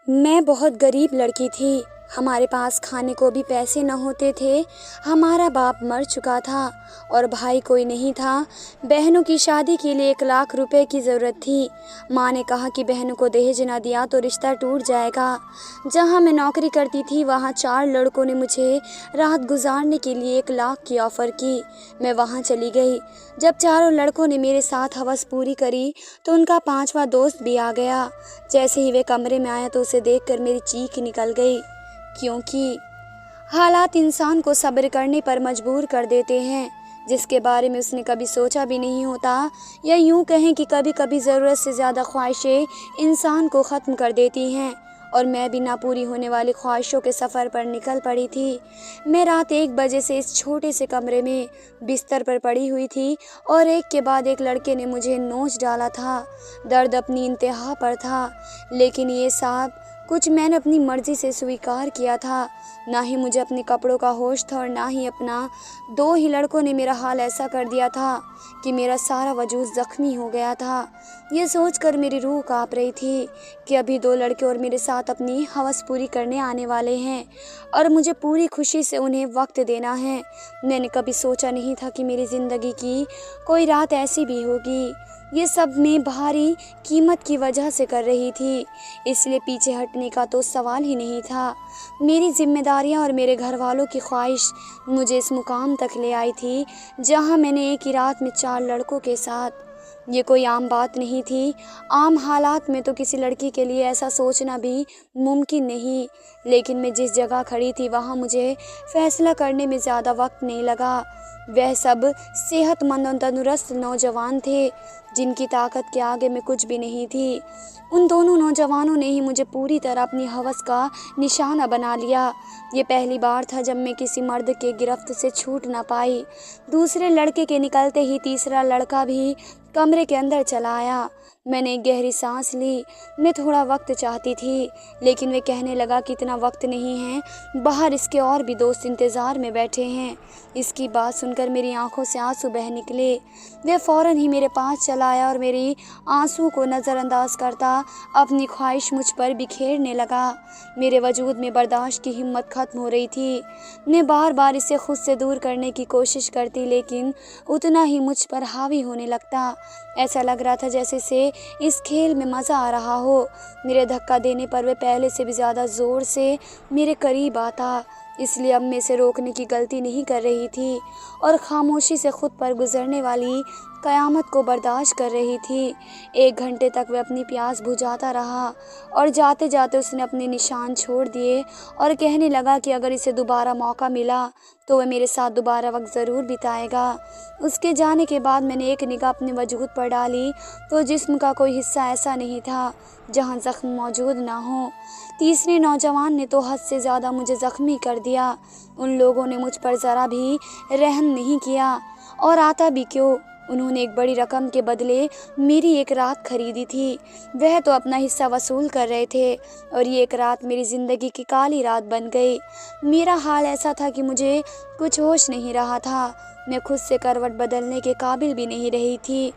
मैं बहुत गरीब लड़की थी। हमारे पास खाने को भी पैसे न होते थे। हमारा बाप मर चुका था और भाई कोई नहीं था। बहनों की शादी के लिए 1 लाख रुपए की ज़रूरत थी। माँ ने कहा कि बहनों को दहेज न दिया तो रिश्ता टूट जाएगा। जहाँ मैं नौकरी करती थी वहाँ 4 लड़कों ने मुझे रात गुजारने के लिए 1 लाख की ऑफ़र की। मैं वहाँ चली गई। जब चारों लड़कों ने मेरे साथ हवस पूरी करी तो उनका 5वां दोस्त भी आ गया। जैसे ही वे कमरे में आया तो उसे देखकर मेरी चीख निकल गई, क्योंकि हालात इंसान को सब्र करने पर मजबूर कर देते हैं, जिसके बारे में उसने कभी सोचा भी नहीं होता। या यूं कहें कि कभी कभी ज़रूरत से ज़्यादा ख्वाहिशें इंसान को ख़त्म कर देती हैं। और मैं भी ना पूरी होने वाली ख्वाहिशों के सफ़र पर निकल पड़ी थी। मैं रात 1 बजे से इस छोटे से कमरे में बिस्तर पर पड़ी हुई थी और एक के बाद एक लड़के ने मुझे नोच डाला था। दर्द अपनी इंतहा पर था, लेकिन ये सब कुछ मैंने अपनी मर्ज़ी से स्वीकार किया था। ना ही मुझे अपने कपड़ों का होश था और ना ही अपना। 2 ही लड़कों ने मेरा हाल ऐसा कर दिया था कि मेरा सारा वजूद ज़ख्मी हो गया था। ये सोचकर मेरी रूह काँप रही थी कि अभी 2 लड़के और मेरे साथ अपनी हवस पूरी करने आने वाले हैं और मुझे पूरी खुशी से उन्हें वक्त देना है। मैंने कभी सोचा नहीं था कि मेरी ज़िंदगी की कोई रात ऐसी भी होगी। ये सब मैं भारी कीमत की वजह से कर रही थी, इसलिए पीछे हटने का तो सवाल ही नहीं था। मेरी जिम्मेदारियां और मेरे घर वालों की ख्वाहिश मुझे इस मुकाम तक ले आई थी जहां मैंने एक ही रात में 4 लड़कों के साथ। ये कोई आम बात नहीं थी। आम हालात में तो किसी लड़की के लिए ऐसा सोचना भी मुमकिन नहीं, लेकिन मैं जिस जगह खड़ी थी वहाँ मुझे फैसला करने में ज़्यादा वक्त नहीं लगा। वह सब सेहतमंद और तंदुरुस्त नौजवान थे जिनकी ताकत के आगे मैं कुछ भी नहीं थी। उन दोनों नौजवानों ने ही मुझे पूरी तरह अपनी हवस का निशाना बना लिया। ये पहली बार था जब मैं किसी मर्द के गिरफ्त से छूट ना पाई। दूसरे लड़के के निकलते ही तीसरा लड़का भी कमरे के अंदर चला आया। मैंने एक गहरी सांस ली। मैं थोड़ा वक्त चाहती थी, लेकिन वे कहने लगा कि इतना वक्त नहीं है, बाहर इसके और भी दोस्त इंतज़ार में बैठे हैं। इसकी बात सुनकर मेरी आंखों से आंसू बह निकले। वह फ़ौरन ही मेरे पास चला आया और मेरी आंसू को नज़रअंदाज करता अपनी ख्वाहिश मुझ पर बिखेरने लगा। मेरे वजूद में बर्दाश्त की हिम्मत ख़त्म हो रही थी। मैं बार बार इसे खुद से दूर करने की कोशिश करती, लेकिन उतना ही मुझ पर हावी होने लगता। ऐसा लग रहा था जैसे से इस खेल में मज़ा आ रहा हो। मेरे धक्का देने पर वह पहले से भी ज़्यादा ज़ोर से मेरे करीब आता, इसलिए अब मैं इसे रोकने की गलती नहीं कर रही थी और खामोशी से खुद पर गुजरने वाली क़यामत को बर्दाश्त कर रही थी। 1 घंटे तक वह अपनी प्यास बुझाता रहा और जाते जाते उसने अपने निशान छोड़ दिए और कहने लगा कि अगर इसे दोबारा मौका मिला तो वह मेरे साथ दोबारा वक्त ज़रूर बिताएगा। उसके जाने के बाद मैंने एक निगाह अपने वजूद पर डाली तो जिस्म का कोई हिस्सा ऐसा नहीं था जहाँ ज़ख्म मौजूद ना हो। तीसरे नौजवान ने तो हद से ज़्यादा मुझे ज़ख्मी कर दिया। उन लोगों ने मुझ पर ज़रा भी रहम नहीं किया, और आता भी क्यों। उन्होंने एक बड़ी रकम के बदले मेरी एक रात खरीदी थी। वह तो अपना हिस्सा वसूल कर रहे थे और ये एक रात मेरी ज़िंदगी की काली रात बन गई। मेरा हाल ऐसा था कि मुझे कुछ होश नहीं रहा था। मैं खुद से करवट बदलने के काबिल भी नहीं रही थी।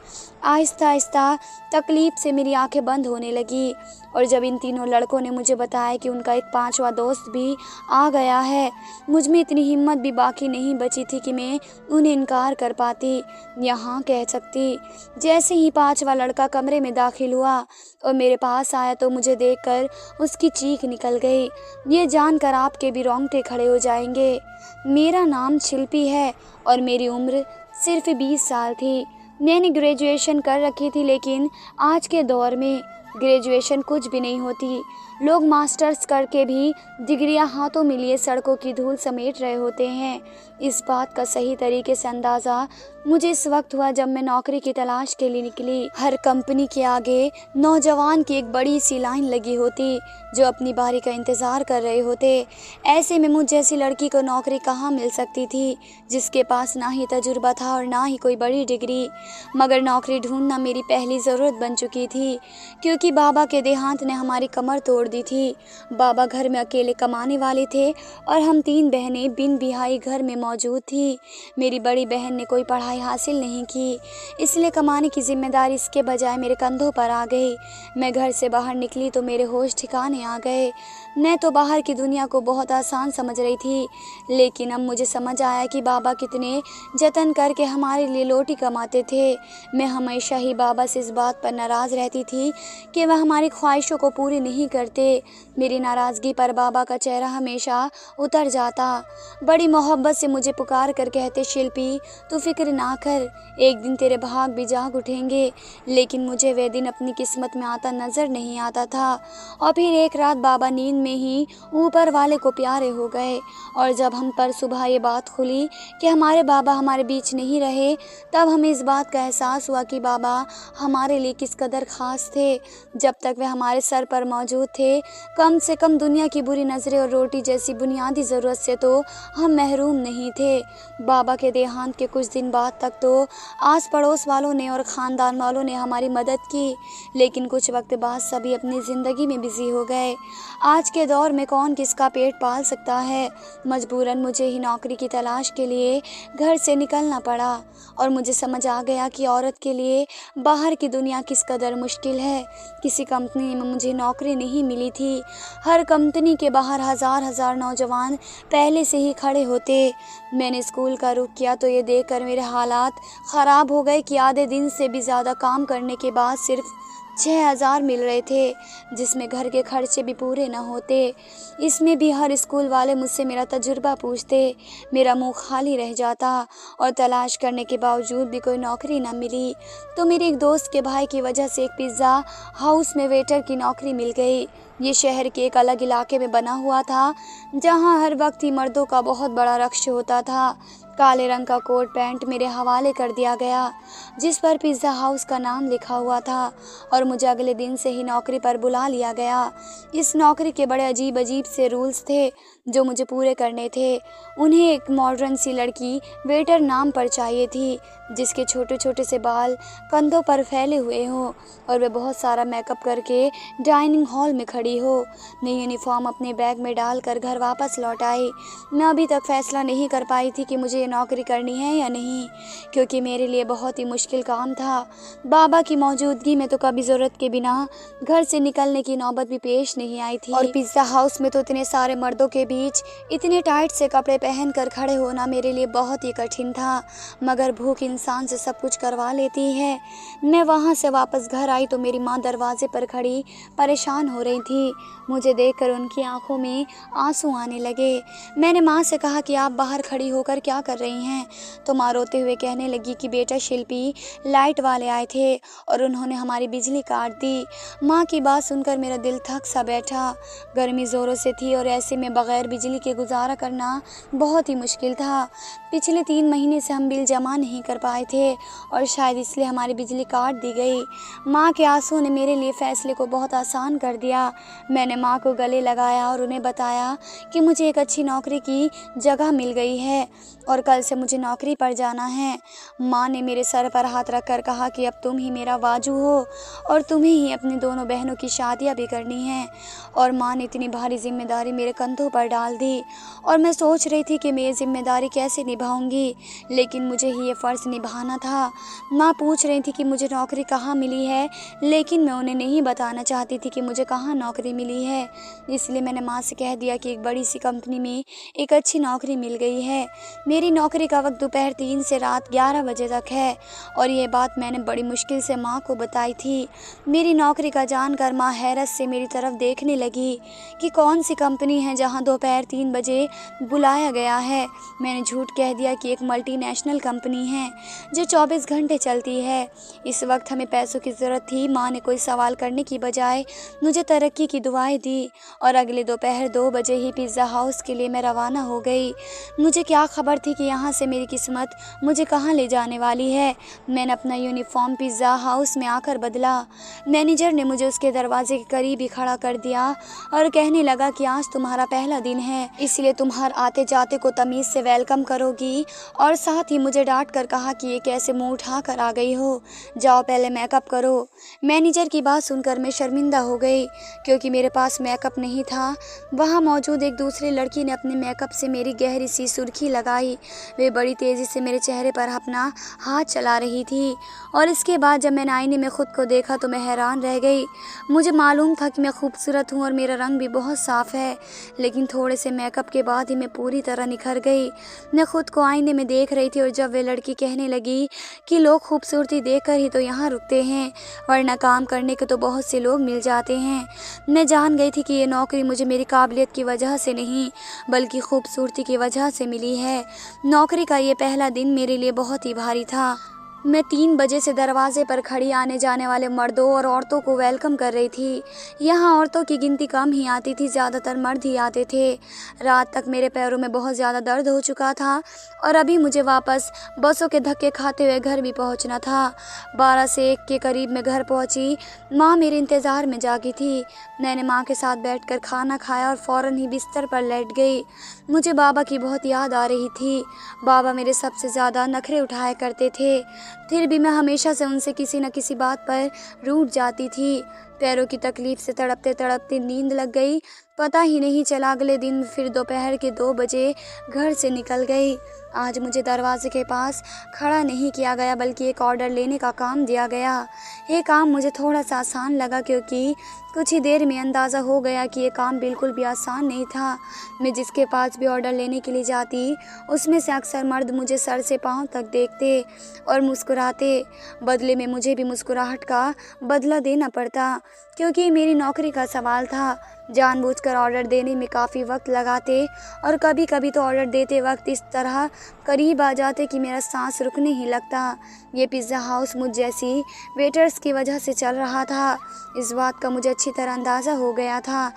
आहिस्ता आहिस्ता तकलीफ़ से मेरी आंखें बंद होने लगी और जब इन तीनों लड़कों ने मुझे बताया कि उनका एक 5वां दोस्त भी आ गया है, मुझ में इतनी हिम्मत भी बाकी नहीं बची थी कि मैं उन्हें इनकार कर पाती या हाँ कह सकती। जैसे ही 5वां लड़का कमरे में दाखिल हुआ और मेरे पास आया तो मुझे देखकर उसकी चीख निकल गई। ये जानकर आपके भी रोंगटे खड़े हो जाएंगे। मेरा नाम शिल्पी है और मेरी उम्र सिर्फ 20 साल थी। मैंने ग्रेजुएशन कर रखी थी, लेकिन आज के दौर में ग्रेजुएशन कुछ भी नहीं होती। लोग मास्टर्स करके भी डिग्रियां हाथों में लिए सड़कों की धूल समेट रहे होते हैं। इस बात का सही तरीके से अंदाज़ा मुझे इस वक्त हुआ जब मैं नौकरी की तलाश के लिए निकली। हर कंपनी के आगे नौजवान की एक बड़ी सी लाइन लगी होती जो अपनी बारी का इंतज़ार कर रहे होते। ऐसे में मुझ जैसी लड़की को नौकरी कहाँ मिल सकती थी जिसके पास ना ही तजुर्बा था और ना ही कोई बड़ी डिग्री। मगर नौकरी ढूंढना मेरी पहली ज़रूरत बन चुकी थी, क्योंकि क्योंकि बाबा के देहांत ने हमारी कमर तोड़ दी थी। बाबा घर में अकेले कमाने वाले थे और हम 3 बहनें बिन बिहाई घर में मौजूद थी। मेरी बड़ी बहन ने कोई पढ़ाई हासिल नहीं की, इसलिए कमाने की जिम्मेदारी इसके बजाय मेरे कंधों पर आ गई। मैं घर से बाहर निकली तो मेरे होश ठिकाने आ गए। मैं तो बाहर की दुनिया को बहुत आसान समझ रही थी, लेकिन अब मुझे समझ आया कि बाबा कितने जतन करके हमारे लिए रोटी कमाते थे। मैं हमेशा ही बाबा से इस बात पर नाराज़ रहती थी कि वह हमारी ख्वाहिशों को पूरी नहीं करते। मेरी नाराज़गी पर बाबा का चेहरा हमेशा उतर जाता। बड़ी मोहब्बत से मुझे पुकार कर कहते, शिल्पी तू फिक्र ना कर, एक दिन तेरे भाग भी जाग उठेंगे। लेकिन मुझे वह दिन अपनी किस्मत में आता नज़र नहीं आता था। और फिर एक रात बाबा नींद में ही ऊपर वाले को प्यारे हो गए, और जब हम पर सुबह ये बात खुली कि हमारे बाबा हमारे बीच नहीं रहे, तब हमें इस बात का एहसास हुआ कि बाबा हमारे लिए किस कदर ख़ास थे। जब तक वे हमारे सर पर मौजूद थे, कम से कम दुनिया की बुरी नज़रें और रोटी जैसी बुनियादी ज़रूरत से तो हम महरूम नहीं थे। बाबा के देहांत के कुछ दिन बाद तक तो आस पड़ोस वालों ने और ख़ानदान वालों ने हमारी मदद की, लेकिन कुछ वक्त बाद सभी अपनी ज़िंदगी में बिज़ी हो गए। आज के दौर में कौन किसका पेट पाल सकता है। मजबूरन मुझे ही नौकरी की तलाश के लिए घर से निकलना पड़ा, और मुझे समझ आ गया कि औरत के लिए बाहर की दुनिया किस कदर मुश्किल है। किसी कंपनी में मुझे नौकरी नहीं मिली थी। हर कंपनी के बाहर हज़ार हज़ार नौजवान पहले से ही खड़े होते। मैंने स्कूल का रुख किया तो ये देखकर मेरे हालात ख़राब हो गए कि आधे दिन से भी ज़्यादा काम करने के बाद सिर्फ 6,000 मिल रहे थे, जिसमें घर के खर्चे भी पूरे न होते। इसमें भी हर स्कूल वाले मुझसे मेरा तजुर्बा पूछते। मेरा मुंह खाली रह जाता, और तलाश करने के बावजूद भी कोई नौकरी न मिली। तो मेरे एक दोस्त के भाई की वजह से एक पिज़्ज़ा हाउस में वेटर की नौकरी मिल गई। ये शहर के एक अलग इलाके में बना हुआ था, जहाँ हर वक्त ही मर्दों का बहुत बड़ा रक्श होता था। काले रंग का कोट पैंट मेरे हवाले कर दिया गया, जिस पर पिज़्ज़ा हाउस का नाम लिखा हुआ था, और मुझे अगले दिन से ही नौकरी पर बुला लिया गया। इस नौकरी के बड़े अजीब अजीब से रूल्स थे जो मुझे पूरे करने थे। उन्हें एक मॉडर्न सी लड़की वेटर नाम पर चाहिए थी, जिसके छोटे छोटे से बाल कंधों पर फैले हुए हों, और वह बहुत सारा मेकअप करके डाइनिंग हॉल में खड़ी हो। मैं यूनिफॉर्म अपने बैग में डालकर घर वापस लौट आई। मैं अभी तक फैसला नहीं कर पाई थी कि मुझे ये नौकरी करनी है या नहीं, क्योंकि मेरे लिए बहुत ही मुश्किल काम था। बाबा की मौजूदगी में तो कभी ज़रूरत के बिना घर से निकलने की नौबत भी पेश नहीं आई थी, और पिज़्ज़ा हाउस में तो इतने सारे मर्दों के बीच इतने टाइट से कपड़े पहन कर खड़े होना मेरे लिए बहुत ही कठिन था। मगर भूख इंसान से सब कुछ करवा लेती है। मैं वहाँ से वापस घर आई तो मेरी माँ दरवाजे पर खड़ी परेशान हो रही थी। मुझे देखकर उनकी आंखों में आंसू आने लगे। मैंने माँ से कहा कि आप बाहर खड़ी होकर क्या कर रही हैं? तो माँ रोते हुए कहने लगी कि बेटा शिल्पी, लाइट वाले आए थे और उन्होंने हमारी बिजली काट दी। माँ की बात सुनकर मेरा दिल थक सा बैठा। गर्मी ज़ोरों से थी और ऐसे में बग़ैर बिजली के गुजारा करना बहुत ही मुश्किल था। पिछले 3 महीने से हम बिल जमा नहीं कर पाए थे, और शायद इसलिए हमारी बिजली काट दी गई। माँ के आंसू ने मेरे लिए फ़ैसले को बहुत आसान कर दिया। मैंने माँ को गले लगाया और उन्हें बताया कि मुझे एक अच्छी नौकरी की जगह मिल गई है और कल से मुझे नौकरी पर जाना है। माँ ने मेरे सर पर हाथ रखकर कहा कि अब तुम ही मेरा वाजू हो और तुम्हें ही अपनी दोनों बहनों की शादियाँ भी करनी हैं। और माँ ने इतनी भारी जिम्मेदारी मेरे कंधों पर डाल दी, और मैं सोच रही थी कि मैं ये जिम्मेदारी कैसे निभाऊंगी, लेकिन मुझे ही ये फ़र्ज़ निभाना था। माँ पूछ रही थी कि मुझे नौकरी कहाँ मिली है, लेकिन मैं उन्हें नहीं बताना चाहती थी कि मुझे कहाँ नौकरी मिली है। इसलिए मैंने माँ से कह दिया कि एक बड़ी सी कंपनी में एक अच्छी नौकरी मिल गई है। मेरी नौकरी का वक्त दोपहर 3 से रात 11 बजे तक है, और ये बात मैंने बड़ी मुश्किल से माँ को बताई थी। मेरी नौकरी का जानकर माँ हैरत से मेरी तरफ देखने लगी कि कौन सी कंपनी है जहाँ दोपहर 3 बजे बुलाया गया है। मैंने झूठ कह दिया कि एक मल्टीनेशनल कंपनी है जो 24 घंटे चलती है। इस वक्त हमें पैसों की ज़रूरत थी। माँ ने कोई सवाल करने की बजाय मुझे तरक्की की दुआएं दी, और अगले दोपहर 2 बजे ही पिज़्ज़ा हाउस के लिए मैं रवाना हो गई। मुझे क्या खबर थी कि यहाँ से मेरी किस्मत मुझे कहाँ ले जाने वाली है। मैंने अपना यूनिफॉर्म पिज़्ज़ा हाउस में आकर बदला। मैनेजर ने मुझे उसके दरवाजे के करीब ही खड़ा कर दिया और कहने लगा कि आज तुम्हारा पहला दिन है, इसलिए तुम हर आते जाते को तमीज़ से वेलकम करोगी। और साथ ही मुझे डांट कर कहा कि ये कैसे मुँह उठा कर आ गई हो, जाओ पहले मेकअप करो। मैनेजर की बात सुनकर मैं शर्मिंदा हो गई, क्योंकि मेरे पास मेकअप नहीं था। वहाँ मौजूद एक दूसरी लड़की ने अपने मेकअप से मेरी गहरी सी सुर्खी लगाई। वे बड़ी तेज़ी से मेरे चेहरे पर अपना हाथ चला रही थी और इसके बाद जब मैंने आईने में खुद को देखा तो मैं हैरान रह गई। मुझे मालूम था कि मैं खूबसूरत हूँ और मेरा रंग भी बहुत साफ़ है, लेकिन थोड़े से मेकअप के बाद ही मैं पूरी तरह निखर गई। मैं खुद को आईने में देख रही थी और जब वे लड़की कहने लगी कि लोग खूबसूरती देखकर ही तो यहाँ रुकते हैं, वरना काम करने के तो बहुत से लोग मिल जाते हैं, मैं जान गई थी कि ये नौकरी मुझे मेरी काबिलियत की वजह से नहीं बल्कि खूबसूरती की वजह से मिली है। नौकरी का ये पहला दिन मेरे लिए बहुत ही भारी था। मैं 3 बजे से दरवाजे पर खड़ी आने जाने वाले मर्दों और औरतों को वेलकम कर रही थी। यहाँ औरतों की गिनती कम ही आती थी, ज़्यादातर मर्द ही आते थे। रात तक मेरे पैरों में बहुत ज़्यादा दर्द हो चुका था और अभी मुझे वापस बसों के धक्के खाते हुए घर भी पहुँचना था। 12 से 1 के करीब मैं घर पहुँची। माँ मेरे इंतज़ार में जागी थी। मैंने माँ के साथ बैठकर खाना खाया और फ़ौरन ही बिस्तर पर लेट गई। मुझे बाबा की बहुत याद आ रही थी। बाबा मेरे सबसे ज़्यादा नखरे उठाया करते थे, फिर भी मैं हमेशा से उनसे किसी न किसी बात पर रूठ जाती थी। पैरों की तकलीफ से तड़पते तड़पते नींद लग गई। पता ही नहीं चला अगले दिन फिर दोपहर के 2 बजे घर से निकल गई। आज मुझे दरवाजे के पास खड़ा नहीं किया गया बल्कि एक ऑर्डर लेने का काम दिया गया। ये काम मुझे थोड़ा सा आसान लगा, क्योंकि कुछ ही देर में अंदाज़ा हो गया कि ये काम बिल्कुल भी आसान नहीं था। मैं जिसके पास भी ऑर्डर लेने के लिए जाती उसमें से अक्सर मर्द मुझे सर से पाँव तक देखते और मुस्कुराते। बदले में मुझे भी मुस्कुराहट का बदला देना पड़ता, क्योंकि मेरी नौकरी का सवाल था। जानबूझकर ऑर्डर देने में काफ़ी वक्त लगाते और कभी कभी तो ऑर्डर देते वक्त इस तरह करीब आ जाते कि मेरा सांस रुकने ही लगता। ये पिज़्ज़ा हाउस मुझ जैसी वेटर्स की वजह से चल रहा था। इस बात का मुझे अच्छी तरह अंदाज़ा हो गया था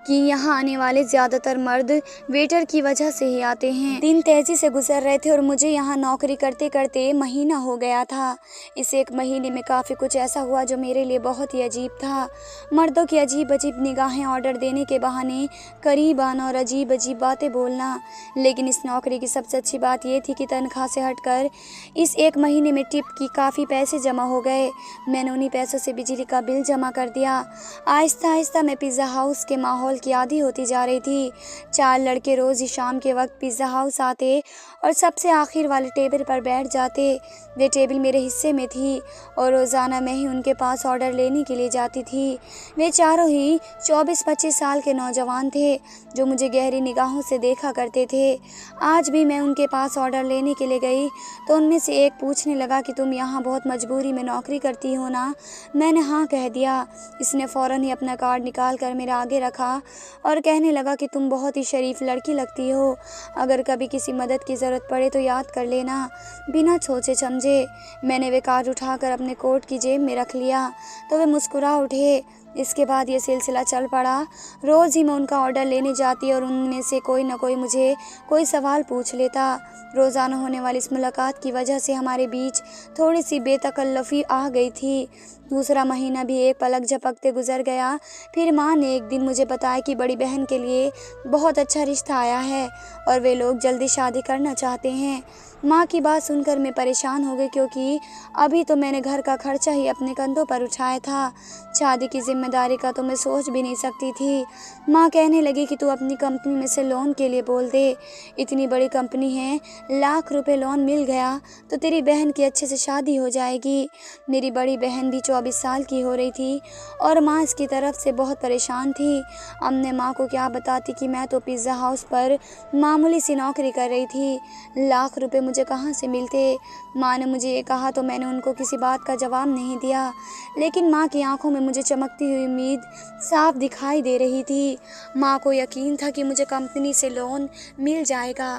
कि यहाँ आने वाले ज़्यादातर मर्द वेटर की वजह से ही आते हैं। दिन तेज़ी से गुजर रहे थे और मुझे यहाँ नौकरी करते करते महीना हो गया था। इस 1 महीने में काफ़ी कुछ ऐसा हुआ जो मेरे लिए बहुत ही अजीब था। मर्दों की अजीब अजीब निगाहें, ऑर्डर देने के बहाने करीब आना और अजीब अजीब बातें बोलना। लेकिन इस नौकरी की सबसे अच्छी बात ये थी कि तनख्वाह से हटकर इस 1 महीने में टिप की काफ़ी पैसे जमा हो गए। मैंने उन्हीं पैसों से बिजली का बिल जमा कर दिया। आहिस्ता आहिस्ता मैं पिज़्ज़ा हाउस के माहौल की आदी होती जा रही थी। 4 लड़के रोज़ ही शाम के वक्त पिज़्ज़ा हाउस आते और सबसे आखिर वाले टेबल पर बैठ जाते। वे टेबल मेरे हिस्से में थी और रोज़ाना मैं ही उनके पास ऑर्डर लेने के लिए जाती थी। वे चारों ही 24-25 साल के नौजवान थे जो मुझे गहरी निगाहों से देखा करते थे। आज भी मैं उनके पास ऑर्डर लेने के लिए गई तो उनमें से एक पूछने लगा कि तुम यहाँ बहुत मजबूरी में नौकरी करती हो ना? मैंने हाँ कह दिया। इसने फ़ौरन ही अपना कार्ड निकाल कर मेरे आगे रखा और कहने लगा कि तुम बहुत ही शरीफ लड़की लगती हो, अगर कभी किसी मदद की ज़रूरत पड़े तो याद कर लेना। बिना सोचे समझे मैंने वे कार्ड उठाकर अपने कोट की जेब में रख लिया तो वे मुस्कुरा उठे। इसके बाद ये सिलसिला चल पड़ा। रोज़ ही मैं उनका ऑर्डर लेने जाती और उनमें से कोई ना कोई मुझे कोई सवाल पूछ लेता। रोज़ाना होने वाली इस मुलाकात की वजह से हमारे बीच थोड़ी सी बेतकल्लफ़ी आ गई थी। दूसरा महीना भी एक पलक झपकते गुजर गया। फिर माँ ने एक दिन मुझे बताया कि बड़ी बहन के लिए बहुत अच्छा रिश्ता आया है और वे लोग जल्दी शादी करना चाहते हैं। माँ की बात सुनकर मैं परेशान हो गई, क्योंकि अभी तो मैंने घर का खर्चा ही अपने कंधों पर उठाया था। शादी की जिम्मेदारी का तो मैं सोच भी नहीं सकती थी। माँ कहने लगी कि तू अपनी कंपनी में से लोन के लिए बोल दे। इतनी बड़ी कंपनी है, लाख रुपए लोन मिल गया तो तेरी बहन की अच्छे से शादी हो जाएगी। मेरी बड़ी बहन भी 24 साल की हो रही थी और माँ इसकी तरफ से बहुत परेशान थी। अब मैं माँ को क्या बताती कि मैं तो पिज़्ज़ा हाउस पर मामूली सी नौकरी कर रही थी। लाख रुपए मुझे मुझे कहाँ से मिलते। माँ ने मुझे ये कहा तो मैंने उनको किसी बात का जवाब नहीं दिया, लेकिन माँ की आंखों में मुझे चमकती हुई उम्मीद साफ दिखाई दे रही थी। माँ को यकीन था कि मुझे कंपनी से लोन मिल जाएगा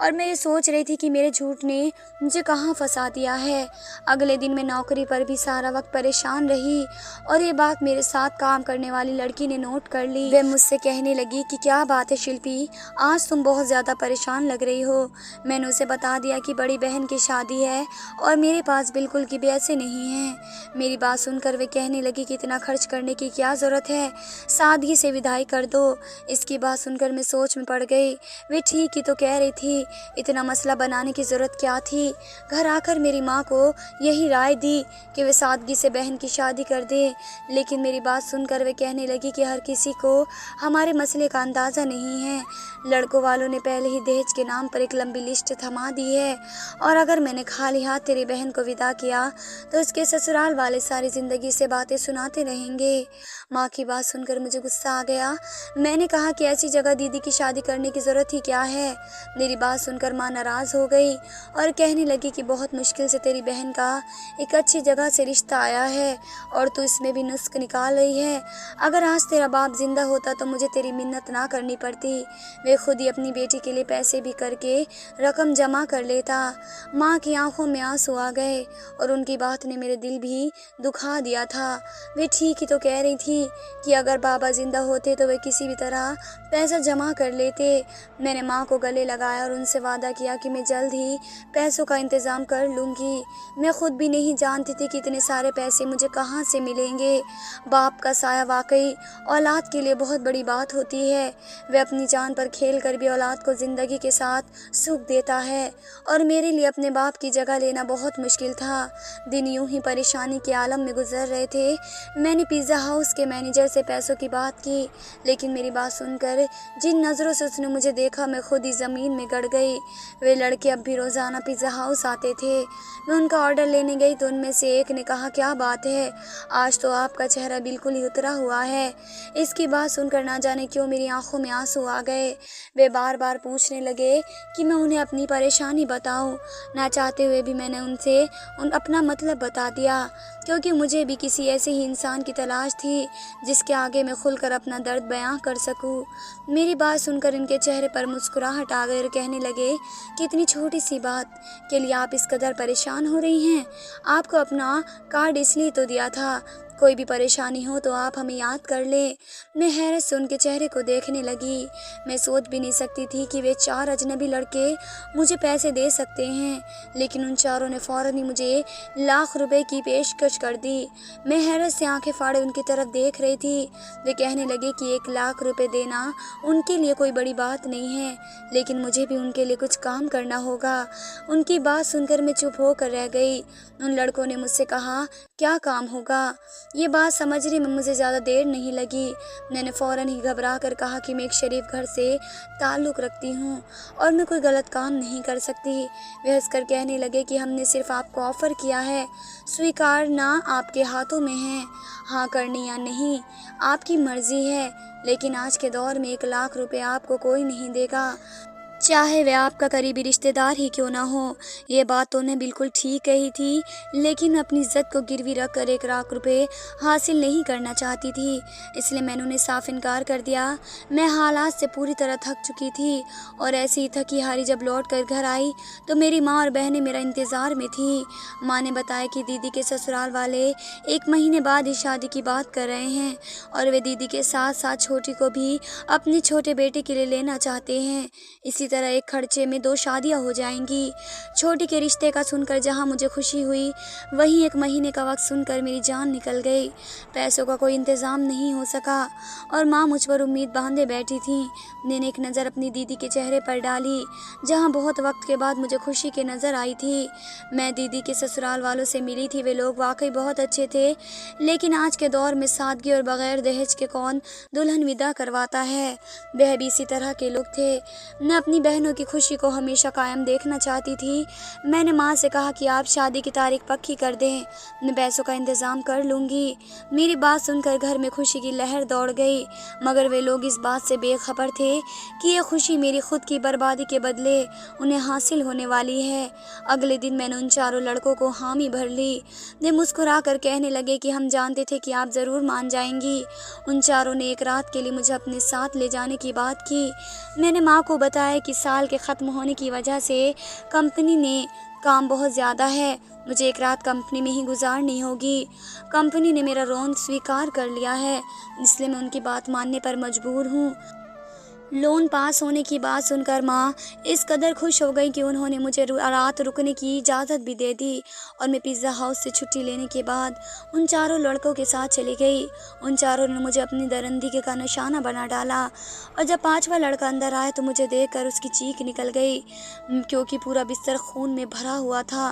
और मैं ये सोच रही थी कि मेरे झूठ ने मुझे कहाँ फंसा दिया है। अगले दिन मैं नौकरी पर भी सारा वक्त परेशान रही और ये बात मेरे साथ काम करने वाली लड़की ने नोट कर ली। वह मुझसे कहने लगी कि क्या बात है शिल्पी, आज तुम बहुत ज़्यादा परेशान लग रही हो। मैंने उसे बता दिया कि बड़ी बहन की शादी है और मेरे पास बिल्कुल भी पैसे नहीं हैं। मेरी बात सुनकर वे कहने लगी कि इतना खर्च करने की क्या ज़रूरत है, सादगी से विदाई कर दो। इसकी बात सुनकर मैं सोच में पड़ गई। वे ठीक ही तो कह रही थी, इतना मसला बनाने की ज़रूरत क्या थी। घर आकर मेरी माँ को यही राय दी कि वे सादगी से बहन की शादी कर दे, लेकिन मेरी बात सुनकर वे कहने लगी कि हर किसी को हमारे मसले का अंदाज़ा नहीं है। लड़कों वालों ने पहले ही दहेज के नाम पर एक लंबी लिस्ट थमा दी है और अगर मैंने खाली हाथ तेरी बहन को विदा किया तो उसके ससुराल वाले सारी ज़िंदगी से बातें सुनाते रहेंगे। माँ की बात सुनकर मुझे गुस्सा आ गया। मैंने कहा कि ऐसी जगह दीदी की शादी करने की ज़रूरत ही क्या है। मेरी बात सुनकर माँ नाराज़ हो गई और कहने लगी कि बहुत मुश्किल से तेरी बहन का एक अच्छी जगह से रिश्ता आया है और तू इसमें भी नुस्ख निकाल रही है। अगर आज तेरा बाप जिंदा होता तो मुझे तेरी मिन्नत ना करनी पड़ती। वे खुद ही अपनी बेटी के लिए पैसे भी करके रकम जमा कर लेता। माँ की आंखों में आंसू आ गए और उनकी बात ने मेरे दिल भी दुखा दिया था। वे ठीक ही तो कह रही थी कि अगर बाबा जिंदा होते तो वे किसी भी तरह पैसा जमा कर लेते। मैंने माँ को गले लगाया और उनसे वादा किया कि मैं जल्द ही पैसों का इंतज़ाम कर लूँगी। मैं खुद भी नहीं जानती थी कि इतने सारे पैसे मुझे कहाँ से मिलेंगे। बाप का साया वाकई औलाद के लिए बहुत बड़ी बात होती है। वह अपनी जान पर खेल कर भी औलाद को ज़िंदगी के साथ सुख देता है और मेरे लिए अपने बाप की जगह लेना बहुत मुश्किल था। दिन यूं ही परेशानी के आलम में गुजर रहे थे। मैंने पिज़्ज़ा हाउस के मैनेजर से पैसों की बात की, लेकिन मेरी बात सुनकर जिन नज़रों से उसने मुझे देखा मैं खुद ही ज़मीन में गड़ गई। वे लड़के अब भी रोज़ाना पिज़्ज़ा हाउस आते थे। मैं उनका ऑर्डर लेने गई तो उनमें से एक ने कहा, क्या बात है, आज तो आपका चेहरा बिल्कुल ही उतरा हुआ है। इसकी बात सुनकर ना जाने क्यों मेरी आंखों में आंसू आ गए। वे बार बार पूछने लगे कि मैं उन्हें अपनी परेशानी बताऊं। ना चाहते हुए भी मैंने उनसे अपना मतलब बता दिया, क्योंकि मुझे भी किसी ऐसे ही इंसान की तलाश थी जिसके आगे मैं खुलकर अपना दर्द बयां कर सकूं। मेरी बात सुनकर इनके चेहरे पर मुस्कुराहट आ गई और कहने लगे कि इतनी छोटी सी बात के लिए आप इस कदर परेशान हो रही हैं। आपको अपना कार्ड इसलिए तो दिया था, कोई भी परेशानी हो तो आप हमें याद कर लें। मैं हैरत से उनके चेहरे को देखने लगी। मैं सोच भी नहीं सकती थी कि वे 4 अजनबी लड़के मुझे पैसे दे सकते हैं, लेकिन उन चारों ने फ़ौरन ही मुझे लाख रुपए की पेशकश कर दी। मैं हैरत से आंखें फाड़े उनकी तरफ देख रही थी। वे कहने लगे कि 1 लाख रुपए देना उनके लिए कोई बड़ी बात नहीं है, लेकिन मुझे भी उनके लिए कुछ काम करना होगा। उनकी बात सुनकर मैं चुप होकर रह गई। उन लड़कों ने मुझसे कहा, क्या काम होगा? ये बात समझने में मुझे ज़्यादा देर नहीं लगी। मैंने फ़ौरन ही घबरा कर कहा कि मैं एक शरीफ घर से ताल्लुक़ रखती हूँ और मैं कोई गलत काम नहीं कर सकती। वे हंसकर कहने लगे कि हमने सिर्फ आपको ऑफ़र किया है, स्वीकारना आपके हाथों में है। हाँ करनी या नहीं आपकी मर्ज़ी है, लेकिन आज के दौर में 1 लाख रुपए आपको कोई नहीं देगा, चाहे वह आपका करीबी रिश्तेदार ही क्यों ना हो। ये बात तो उन्हें बिल्कुल ठीक कही थी, लेकिन मैं अपनी इज्जत को गिरवी रख कर 1 लाख रुपए हासिल नहीं करना चाहती थी, इसलिए मैंने उन्हें साफ इनकार कर दिया। मैं हालात से पूरी तरह थक चुकी थी और ऐसी ही थकी हारी जब लौट कर घर आई तो मेरी माँ और बहनें मेरा इंतज़ार में थी। माँ ने बताया कि दीदी के ससुराल वाले 1 महीने बाद ही शादी की बात कर रहे हैं और वे दीदी के साथ साथ छोटी को भी अपने छोटे बेटे के लिए लेना चाहते हैं। इसी तरह एक खर्चे में 2 शादियां हो जाएंगी। छोटी के रिश्ते का सुनकर जहां मुझे खुशी हुई, वहीं 1 महीने का वक्त सुनकर मेरी जान निकल गई। पैसों का कोई इंतज़ाम नहीं हो सका और माँ मुझ पर उम्मीद बांधे बैठी थी। मैंने एक नज़र अपनी दीदी के चेहरे पर डाली, जहाँ बहुत वक्त के बाद मुझे खुशी की नज़र आई थी। मैं दीदी के ससुराल वालों से मिली थी। वे लोग वाकई बहुत अच्छे थे, लेकिन आज के दौर में सादगी और बगैर दहेज के कौन दुल्हन विदा करवाता है। वह भी इसी तरह के लोग थे। मैं अपनी बहनों की खुशी को हमेशा कायम देखना चाहती थी। मैंने माँ से कहा कि आप शादी की तारीख पक्की कर दें, मैं पैसों का इंतज़ाम कर लूँगी। मेरी बात सुनकर घर में खुशी की लहर दौड़ गई, मगर वे लोग इस बात से बेखबर थे कि ये खुशी मेरी खुद की बर्बादी के बदले उन्हें हासिल होने वाली है। अगले दिन मैंने उन चारों लड़कों को हामी भर ली। वे मुस्कुरा कर कहने लगे कि हम जानते थे कि आप ज़रूर मान जाएंगी। उन चारों ने एक रात के लिए मुझे अपने साथ ले जाने की बात की। मैंने माँ को बताया कि साल के ख़त्म होने की वजह से कंपनी ने काम बहुत ज़्यादा है, मुझे एक रात कंपनी में ही गुजारनी होगी। कंपनी ने मेरा लोन स्वीकार कर लिया है, इसलिए मैं उनकी बात मानने पर मजबूर हूँ। लोन पास होने की बात सुनकर माँ इस कदर खुश हो गई कि उन्होंने मुझे रात रुकने की इजाज़त भी दे दी और मैं पिज़्ज़ा हाउस से छुट्टी लेने के बाद उन चारों लड़कों के साथ चली गई। उन चारों ने मुझे अपनी दरिंदगी का निशाना बना डाला और जब पांचवा लड़का अंदर आया तो मुझे देखकर उसकी चीख निकल गई, क्योंकि पूरा बिस्तर खून में भरा हुआ था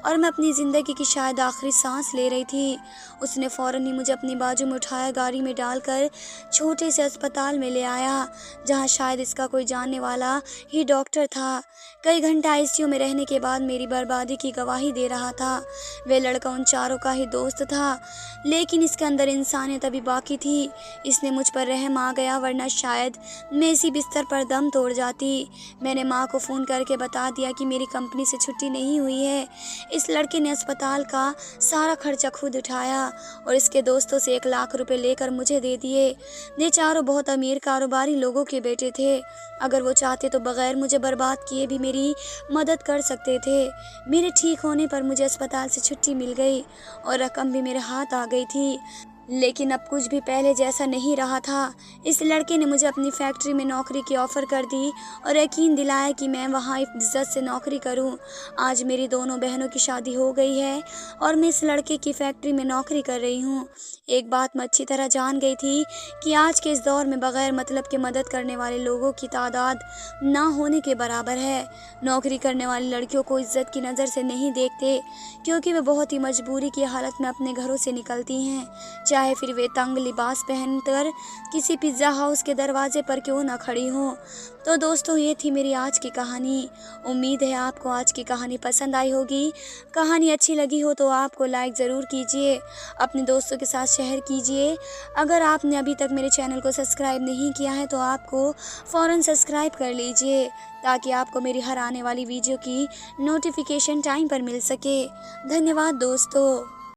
और मैं अपनी ज़िंदगी की शायद आखिरी सांस ले रही थी। उसने फ़ौरन ही मुझे अपनी बाजू में उठाया, गाड़ी में डालकर छोटे से अस्पताल में ले आया, जहाँ शायद इसका कोई जानने वाला ही डॉक्टर था। कई घंटा आईसीयू में रहने के बाद मेरी बर्बादी की गवाही दे रहा था। वे लड़का उन चारों का ही दोस्त था, लेकिन इसके अंदर इंसानियत अभी बाकी थी। इसने मुझ पर रहम आ गया, वरना शायद मैं इसी बिस्तर पर दम तोड़ जाती। मैंने माँ को फ़ोन करके बता दिया कि मेरी कंपनी से छुट्टी नहीं हुई है। इस लड़के ने अस्पताल का सारा खर्चा खुद उठाया और इसके दोस्तों से 1 लाख रुपए लेकर मुझे दे दिए। ये चारों बहुत अमीर कारोबारी लोगों के बेटे थे। अगर वो चाहते तो बगैर मुझे बर्बाद किए भी मेरी मदद कर सकते थे। मेरे ठीक होने पर मुझे अस्पताल से छुट्टी मिल गई और रकम भी मेरे हाथ आ गई थी, लेकिन अब कुछ भी पहले जैसा नहीं रहा था। इस लड़के ने मुझे अपनी फैक्ट्री में नौकरी की ऑफ़र कर दी और यकीन दिलाया कि मैं वहाँ इज्जत से नौकरी करूँ। आज मेरी दोनों बहनों की शादी हो गई है और मैं इस लड़के की फैक्ट्री में नौकरी कर रही हूँ। एक बात मैं अच्छी तरह जान गई थी कि आज के इस दौर में बगैर मतलब के मदद करने वाले लोगों की तादाद ना होने के बराबर है। नौकरी करने वाली लड़कियों को इज्जत की नज़र से नहीं देखते, क्योंकि वे बहुत ही मजबूरी की हालत में अपने घरों से निकलती हैं, चाहे फिर वे तंग लिबास पहनकर किसी पिज़्ज़ा हाउस के दरवाजे पर क्यों ना खड़ी हों। तो दोस्तों, ये थी मेरी आज की कहानी। उम्मीद है आपको आज की कहानी पसंद आई होगी। कहानी अच्छी लगी हो तो आपको लाइक ज़रूर कीजिए, अपने दोस्तों के साथ शेयर कीजिए। अगर आपने अभी तक मेरे चैनल को सब्सक्राइब नहीं किया है तो आपको फ़ौरन सब्सक्राइब कर लीजिए, ताकि आपको मेरी हर आने वाली वीडियो की नोटिफिकेशन टाइम पर मिल सके। धन्यवाद दोस्तों।